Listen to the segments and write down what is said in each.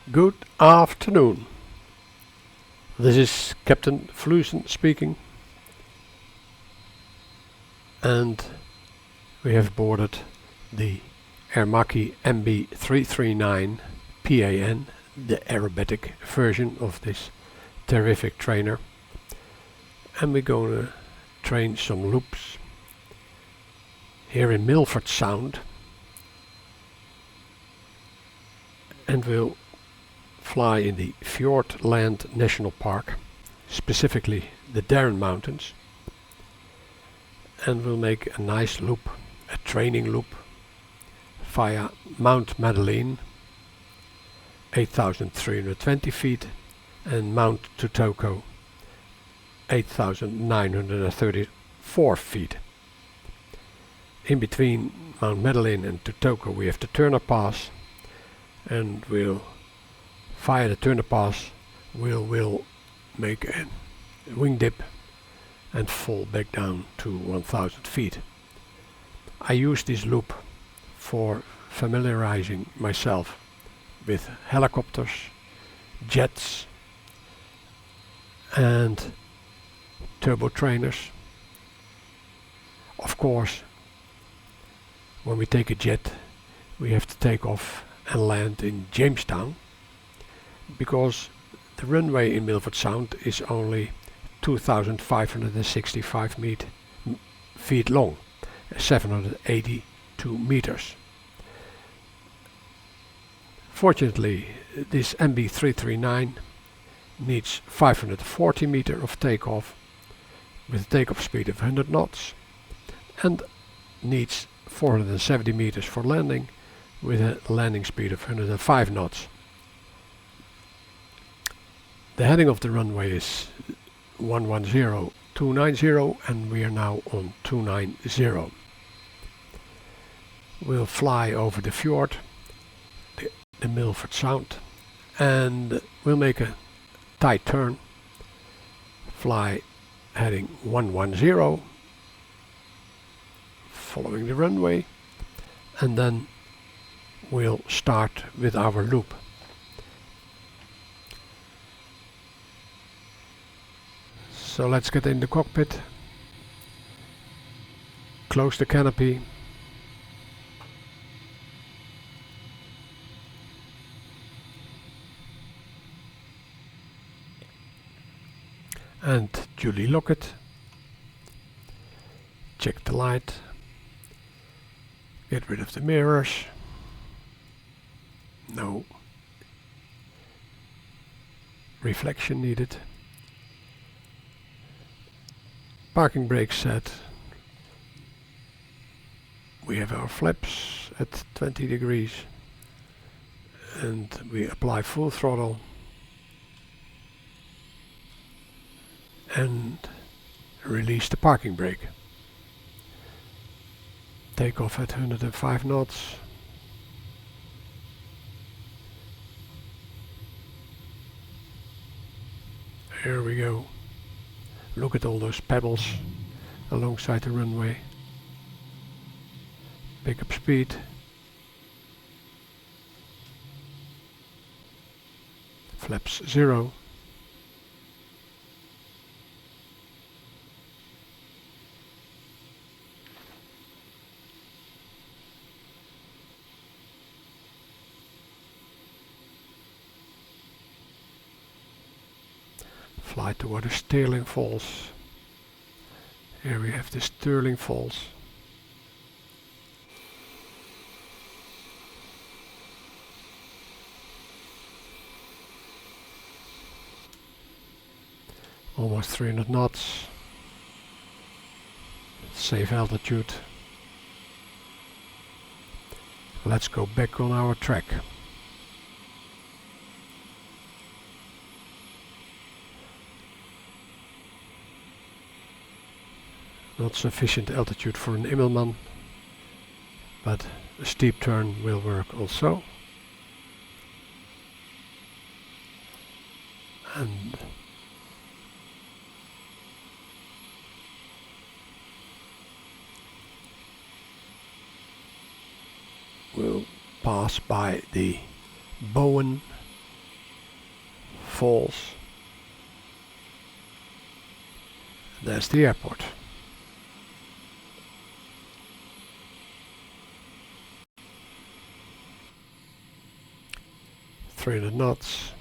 Good afternoon. This is Captain Fluessen speaking, and we have boarded the Aermacchi MB-339 PAN, the aerobatic version of this terrific trainer, and we're going to train some loops here in Milford Sound, and we'll fly in the Fiordland National Park, specifically the Darren Mountains, and we'll make a nice loop, a training loop via Mount Madeline, 8,320 feet, and Mount Tutoko, 8,934 feet. In between Mount Madeline and Tutoko we have the Turner Pass, and we'll via the Turner Pass we'll make a wing dip and fall back down to 1,000 feet. I use this loop for familiarizing myself with helicopters, jets and turbo trainers. Of course, when we take a jet we have to take off and land in Jamestown, because the runway in Milford Sound is only 2,565 feet long, 782 meters. Fortunately, this MB-339 needs 540 meters of takeoff with a takeoff speed of 100 knots and needs 470 meters for landing with a landing speed of 105 knots. The heading of the runway is 110290, and we are now on 290. We'll fly over the fjord, the Milford Sound, and we'll make a tight turn, fly heading 110, following the runway, and then we'll start with our loop. So let's get in the cockpit, close the canopy, and duly lock it, check the light, get rid of the mirrors, no reflection needed. Parking brake set. We have our flaps at 20 degrees and we apply full throttle and release the parking brake. Take off at 105 knots. Here we go. Look at all those pebbles alongside the runway. Pick up speed. Flaps 0. Fly toward the Sterling Falls. Here we have the Sterling Falls. Almost 300 knots. Safe altitude. Let's go back on our track. Not sufficient altitude for an Immelmann, but a steep turn will work also. And we'll pass by the Bowen falls. There's the airport. .300 knots.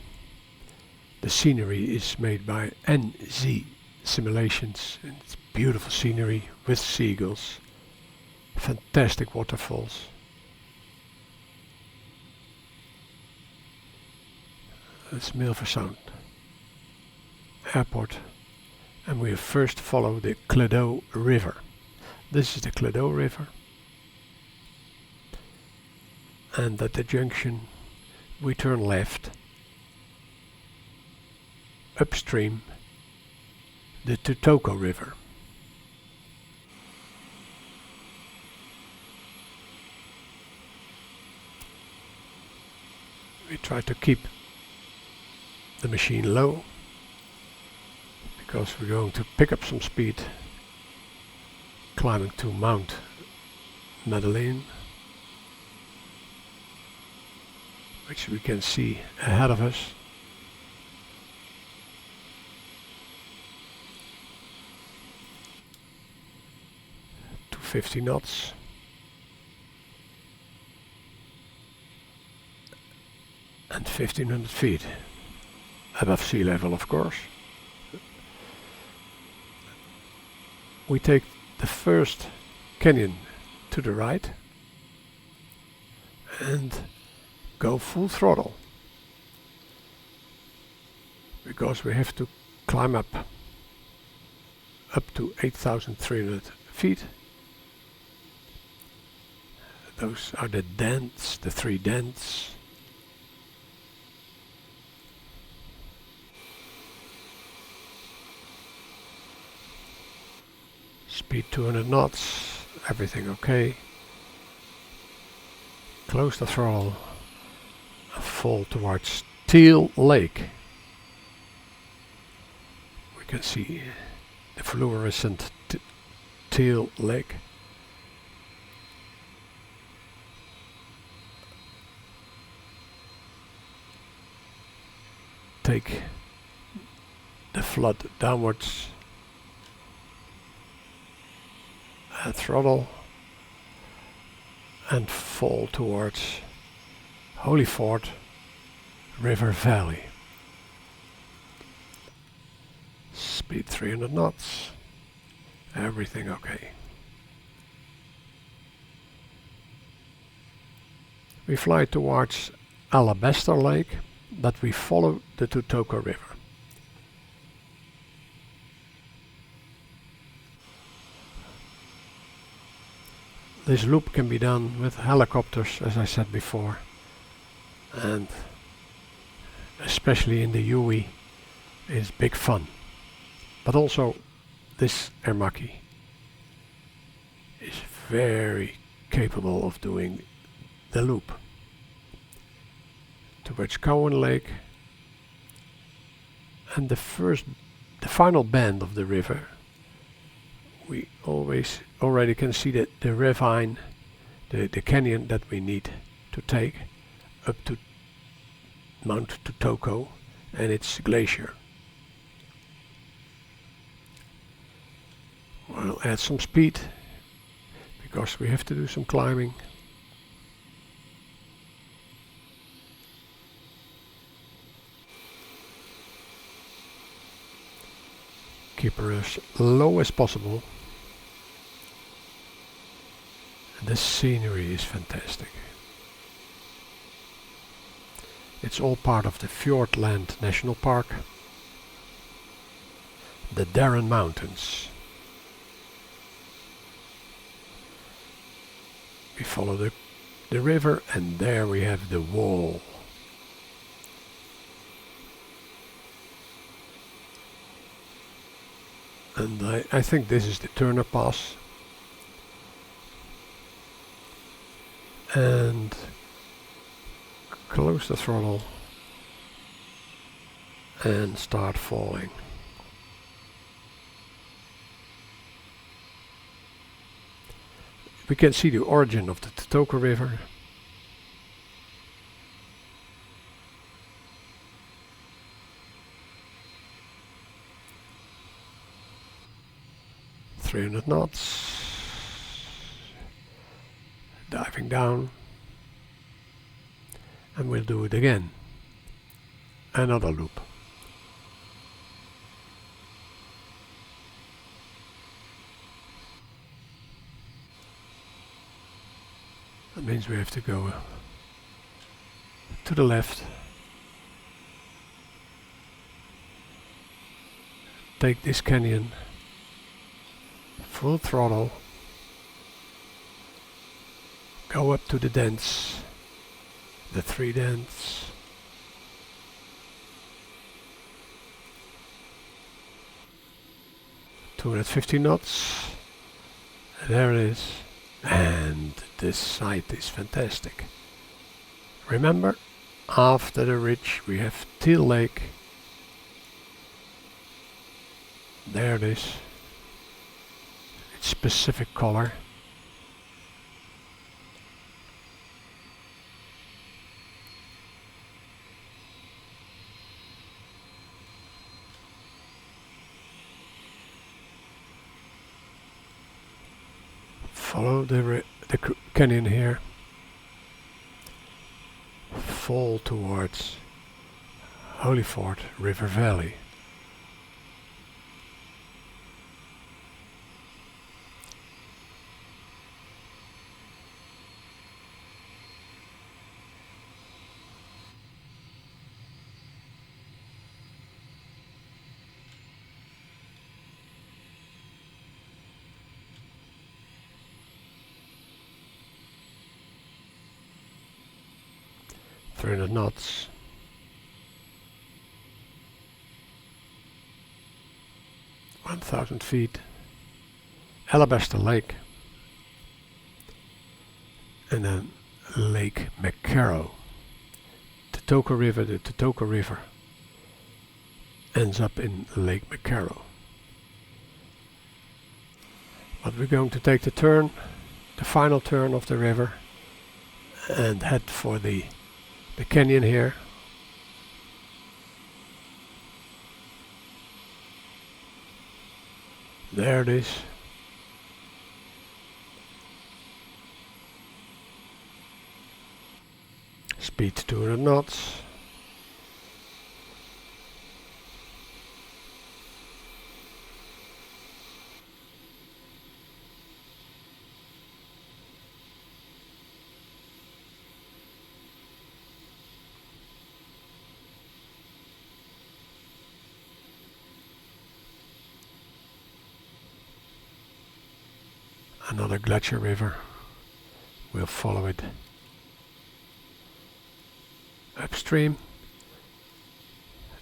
The scenery is made by NZ Simulations. And it's beautiful scenery with seagulls. Fantastic waterfalls. It's Milford Sound Airport. And we first follow the Clado River. This is the Clado River. And at the junction we turn left. Upstream the Tutoko River. We try to keep the machine low because we're going to pick up some speed climbing to Mount Madeline, which we can see ahead of us. 50 knots. And 1500 feet above sea level, of course. We take the first canyon to the right and go full throttle because we have to climb up to 8,300 feet. Those are the dents, the 3 dents. Speed 200 knots, everything okay. Close the throttle and fall towards Teal Lake. We can see the fluorescent Teal Lake. Take the flood downwards at throttle and fall towards Holyford River Valley. Speed 300 knots, everything okay. We fly towards Alabaster Lake, but we follow the Tutoko River. This loop can be done with helicopters, as I said before, and especially in the UE is big fun. But also this Aermacchi is very capable of doing the loop towards Cowan Lake, and the final bend of the river. We already can see that the ravine, the canyon that we need to take up to Mount Tutoko and its glacier. We'll add some speed because we have to do some climbing. Keep her as low as possible. The scenery is fantastic. It's all part of the Fiordland National Park. The Darren Mountains. We follow the river, and there we have the wall. And I think this is the Turner Pass. And close the throttle and start falling. We can see the origin of the Tutoko River. 300 knots. Diving down. And we'll do it again. Another loop. That means we have to go to the left. Take this canyon. Full throttle. Go up to the dents. The 3 dents. $250 knots. There it is. And this site is fantastic. Remember, after the ridge we have Teal Lake. There it is. It's specific color. Follow the canyon here. Fall towards Holyford River Valley. $300 knots. $1,000 feet. Alabaster Lake. And then Lake McCarrow. Tutoko River, the Tutoko River ends up in Lake McCarrow. But we're going to take the turn, the final turn of the river, and head for the canyon here. There it is. Speed 200 knots. Another glacier river. We'll follow it upstream.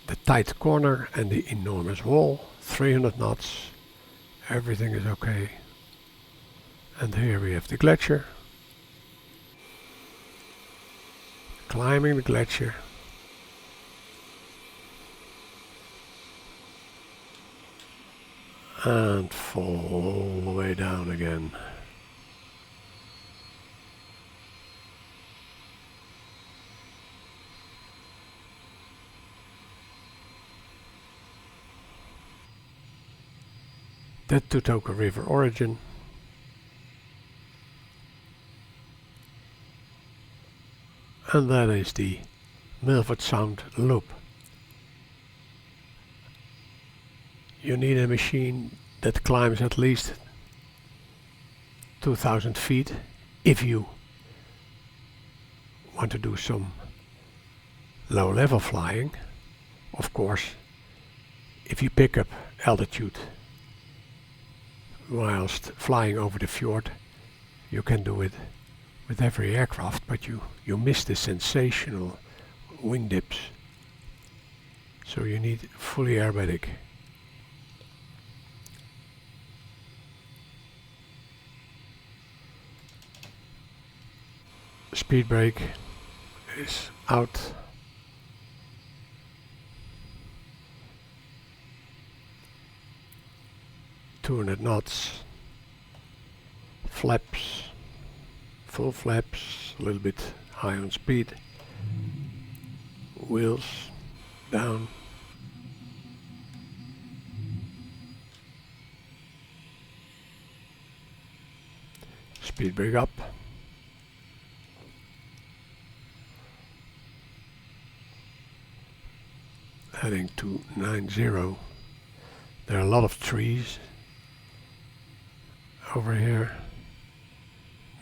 The tight corner and the enormous wall. 300 knots. Everything is okay. And here we have the glacier. Climbing the glacier. And fall all the way down again. The Tutoko River origin. And that is the Milford Sound loop. You need a machine that climbs at least 2,000 feet if you want to do some low level flying. Of course, if you pick up altitude whilst flying over the fjord, you can do it with every aircraft, but you miss the sensational wing dips. So you need fully aerobatic. Speed brake is out. $200 knots. Flaps, full flaps, a little bit high on speed. Wheels down. Speed brake up. Heading to 90. There are a lot of trees over here,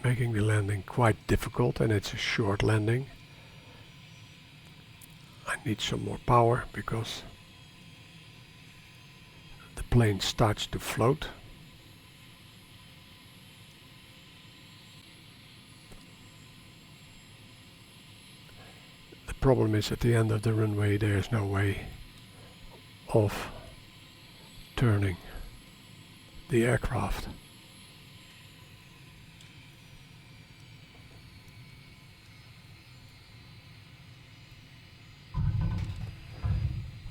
making the landing quite difficult, and it's a short landing. I need some more power because the plane starts to float. The problem is at the end of the runway there is no way of turning the aircraft.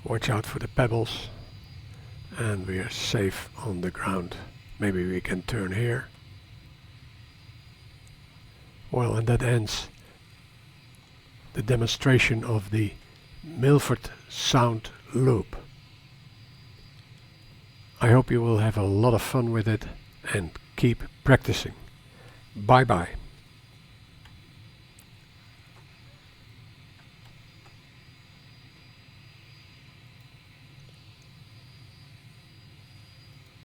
Watch out for the pebbles, and we are safe on the ground. Maybe we can turn here. Well, and that ends the demonstration of the Milford sound loop. I hope you will have a lot of fun with it and keep practicing. Bye bye.